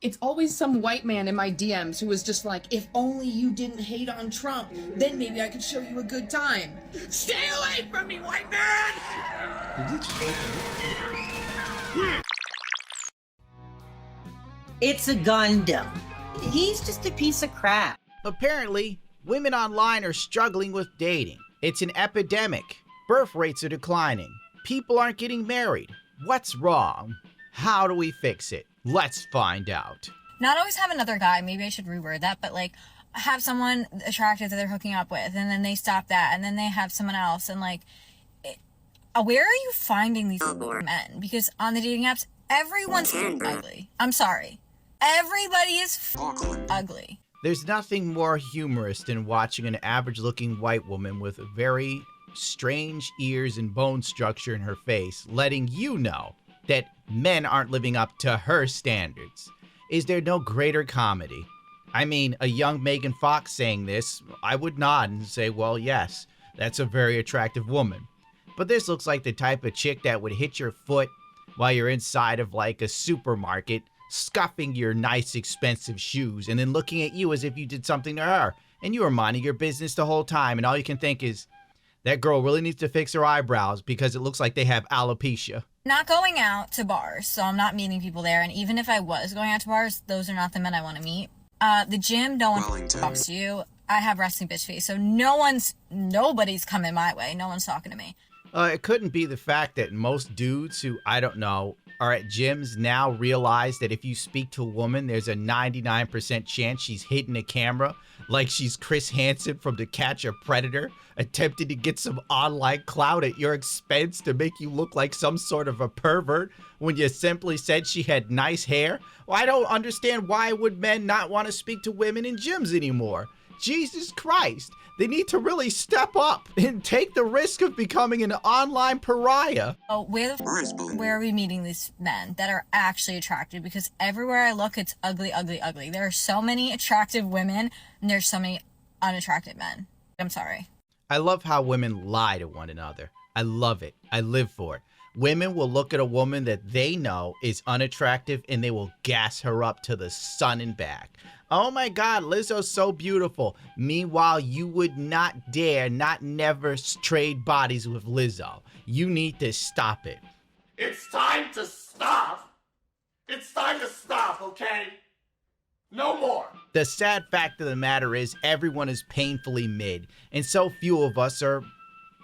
It's always some white man in my DMs who was just like, if only you didn't hate on Trump, then maybe I could show you a good time. Stay away from me, white man! ItsAGunpla. He's just a piece of crap. Apparently, women online are struggling with dating. It's an epidemic. Birth rates are declining. People aren't getting married. What's wrong? How do we fix it? Let's find out. Not always have another guy, maybe I should reword that, but like have someone attractive that they're hooking up with and then they stop that and then they have someone else and like, where are you finding these men? Because on the dating apps, everyone's ugly. I'm sorry. Everybody is ugly. There's nothing more humorous than watching an average-looking white woman with very strange ears and bone structure in her face letting you know that men aren't living up to her standards. Is there no greater comedy? I mean, a young Megan Fox saying this, I would nod and say, well, yes, that's a very attractive woman. But this looks like the type of chick that would hit your foot while you're inside of like a supermarket, scuffing your nice expensive shoes and then looking at you as if you did something to her and you were minding your business the whole time and all you can think is, that girl really needs to fix her eyebrows because it looks like they have alopecia. Not going out to bars, so I'm not meeting people there. And even if I was going out to bars, those are not the men I want to meet. The gym, no one talks to you. I have resting bitch face, so nobody's coming my way. No one's talking to me. It couldn't be the fact that most dudes who, I don't know, are at gyms now realize that if you speak to a woman, there's a 99% chance she's hitting a camera like she's Chris Hansen from To Catch a Predator, attempting to get some online clout at your expense to make you look like some sort of a pervert when you simply said she had nice hair. Well, I don't understand why would men not want to speak to women in gyms anymore. Jesus Christ, they need to really step up and take the risk of becoming an online pariah. Oh, where are we meeting these men that are actually attractive? Because everywhere I look, it's ugly, ugly, ugly. There are so many attractive women and there's so many unattractive men. I'm sorry. I love how women lie to one another. I love it. I live for it. Women will look at a woman that they know is unattractive and they will gas her up to the sun and back. Oh my God, Lizzo's so beautiful. Meanwhile, you would not dare, not never trade bodies with Lizzo. You need to stop it. It's time to stop. It's time to stop, okay? No more. The sad fact of the matter is everyone is painfully mid, and so few of us are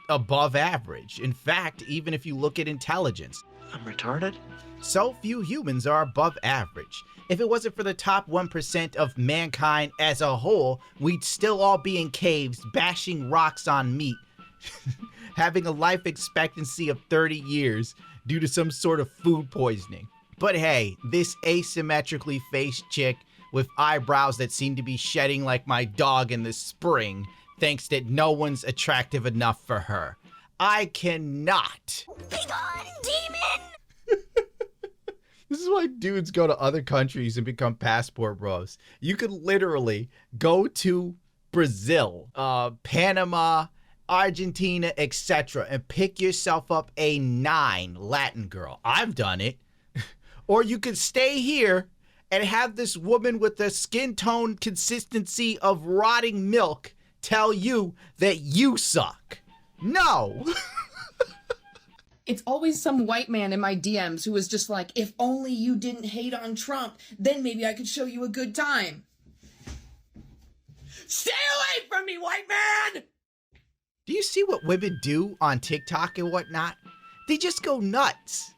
above average. In fact, even if you look at intelligence, I'm retarded? so few humans are above average. If it wasn't for the top 1% of mankind as a whole, we'd still all be in caves bashing rocks on meat, having a life expectancy of 30 years due to some sort of food poisoning. But hey, this asymmetrically faced chick with eyebrows that seem to be shedding like my dog in the spring thinks that no one's attractive enough for her. I cannot. Be gone, demon! This is why dudes go to other countries and become passport bros. You could literally go to Brazil, Panama, Argentina, etc. and pick yourself up a 9 Latin girl. I've done it. Or you could stay here and have this woman with the skin tone consistency of rotting milk tell you that you suck. No. It's always some white man in my DMs who was just like, if only you didn't hate on Trump, then maybe I could show you a good time. Stay away from me, white man! Do you see what women do on TikTok and whatnot? They just go nuts.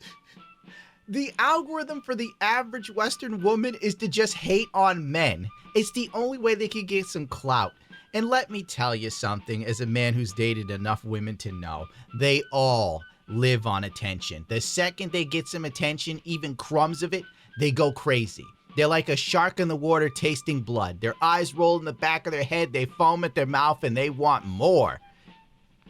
The algorithm for the average Western woman is to just hate on men. It's the only way they can get some clout. And let me tell you something, as a man who's dated enough women to know, they all live on attention. The second they get some attention, even crumbs of it, they go crazy. They're like a shark in the water tasting blood. Their eyes roll in the back of their head, they foam at their mouth, and they want more.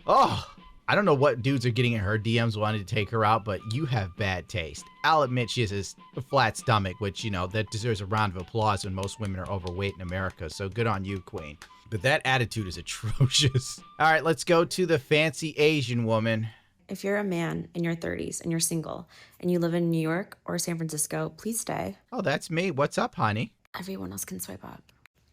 Oh, I don't know what dudes are getting in her DMs wanting to take her out, but you have bad taste. I'll admit she has a flat stomach, which, you know, that deserves a round of applause when most women are overweight in America, so good on you, queen. But that attitude is atrocious. All right, let's go to the fancy Asian woman. if you're a man in your 30s and you're single and you live in New York or San Francisco, please stay. Oh, that's me. What's up, honey? Everyone else can swipe up.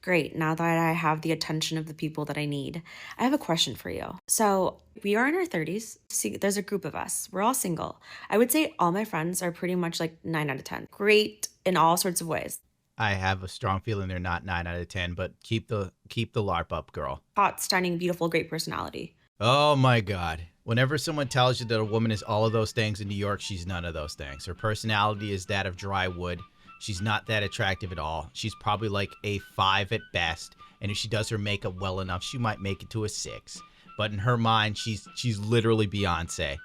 Great, now that I have the attention of the people that I need, I have a question for you. So, we are in our 30s. See, there's a group of us. We're all single. I would say all my friends are pretty much like 9 out of 10. Great in all sorts of ways. I have a strong feeling they're not 9 out of 10, but keep the LARP up, girl. Hot, stunning, beautiful, great personality. Oh my God. Whenever someone tells you that a woman is all of those things in New York, she's none of those things. Her personality is that of dry wood. She's not that attractive at all. She's probably like a 5 at best. And if she does her makeup well enough, she might make it to a 6. But in her mind, she's literally Beyonce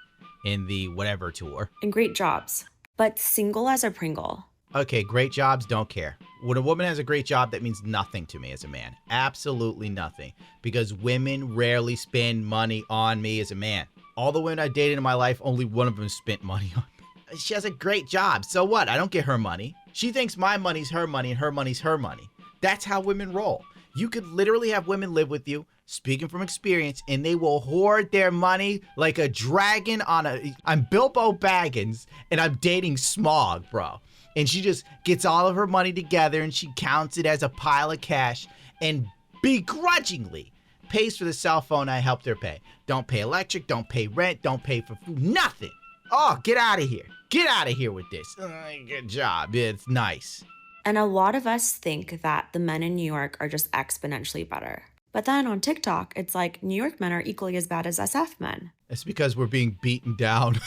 in the whatever tour. And great jobs. But single as a Pringle. Okay, great jobs, don't care. When a woman has a great job, that means nothing to me as a man. Absolutely nothing. Because women rarely spend money on me as a man. All the women I dated in my life, only one of them spent money on me. She has a great job. So what? I don't get her money. She thinks my money's her money and her money's her money. That's how women roll. You could literally have women live with you, speaking from experience, and they will hoard their money like a dragon I'm Bilbo Baggins, and I'm dating Smog, bro. And she just gets all of her money together and she counts it as a pile of cash and begrudgingly pays for the cell phone I helped her pay. Don't pay electric, don't pay rent, don't pay for food, nothing. Oh, get out of here. Get out of here with this. Good job. It's nice. And a lot of us think that the men in New York are just exponentially better. But then on TikTok, it's like New York men are equally as bad as SF men. It's because we're being beaten down.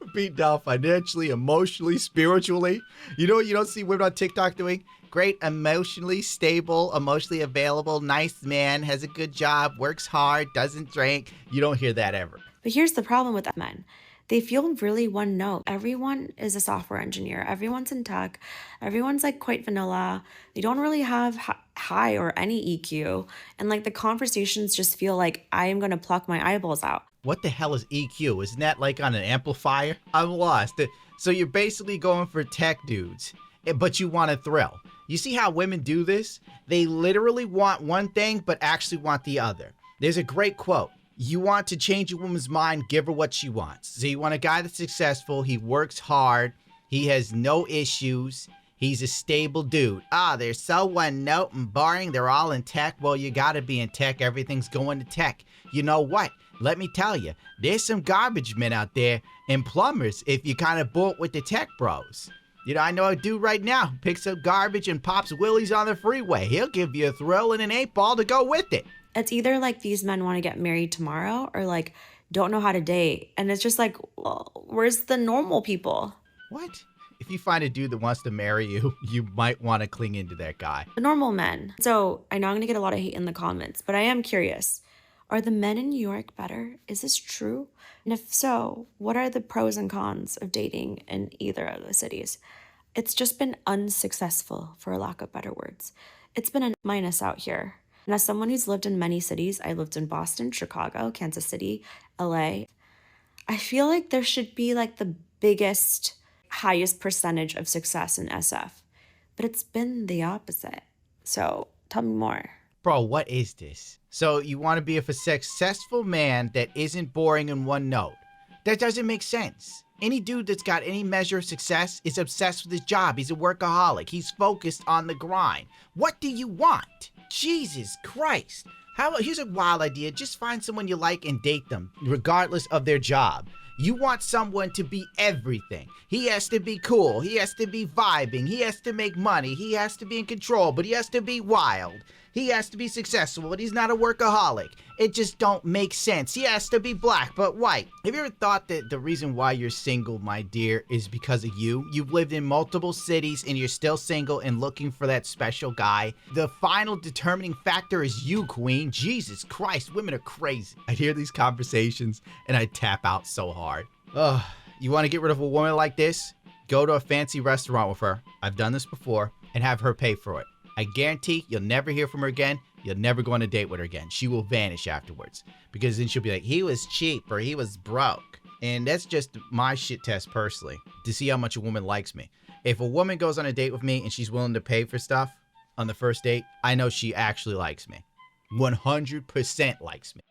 We're beaten down financially, emotionally, spiritually. You know what you don't see women on TikTok doing? Great, emotionally stable, emotionally available, nice man, has a good job, works hard, doesn't drink. You don't hear that ever. But here's the problem with men. They feel really one note. Everyone is a software engineer. Everyone's in tech. Everyone's like quite vanilla. They don't really have high or any EQ. And like the conversations just feel like I am going to pluck my eyeballs out. What the hell is EQ? Isn't that like on an amplifier? I'm lost. So you're basically going for tech dudes, but you want a thrill. You see how women do this? They literally want one thing, but actually want the other. There's a great quote. You want to change a woman's mind, give her what she wants. So you want a guy that's successful, he works hard, he has no issues, he's a stable dude. They're so one note and boring, they're all in tech. Well, you gotta be in tech, everything's going to tech. You know what? Let me tell you, there's some garbage men out there and plumbers if you kind of bolt with the tech bros. You know, I know a dude right now who picks up garbage and pops willies on the freeway. He'll give you a thrill and an 8-ball to go with it. It's either like these men want to get married tomorrow or like don't know how to date. And it's just like, well, where's the normal people? What? If you find a dude that wants to marry you, you might want to cling into that guy. The normal men. So I know I'm going to get a lot of hate in the comments, but I am curious. Are the men in New York better? Is this true? And if so, what are the pros and cons of dating in either of the cities? It's just been unsuccessful, for a lack of better words. It's been a minus out here. And as someone who's lived in many cities, I lived in Boston, Chicago, Kansas City, LA, I feel like there should be like the biggest, highest percentage of success in SF. But it's been the opposite. So tell me more. Bro, what is this? So you want to be a successful man that isn't boring in one note. That doesn't make sense. Any dude that's got any measure of success is obsessed with his job. He's a workaholic. He's focused on the grind. What do you want? Jesus Christ. Here's a wild idea. Just find someone you like and date them, regardless of their job. You want someone to be everything. He has to be cool. He has to be vibing. He has to make money. He has to be in control, but he has to be wild. He has to be successful, but he's not a workaholic. It just don't make sense. He has to be black, but white. Have you ever thought that the reason why you're single, my dear, is because of you? You've lived in multiple cities and you're still single and looking for that special guy. The final determining factor is you, queen. Jesus Christ, women are crazy. I'd hear these conversations and I'd tap out so hard. Ugh, you want to get rid of a woman like this? Go to a fancy restaurant with her. I've done this before, and have her pay for it. I guarantee you'll never hear from her again. You'll never go on a date with her again. She will vanish afterwards. Because then she'll be like, he was cheap or he was broke. And that's just my shit test personally, to see how much a woman likes me. If a woman goes on a date with me and she's willing to pay for stuff on the first date, I know she actually likes me. 100% likes me.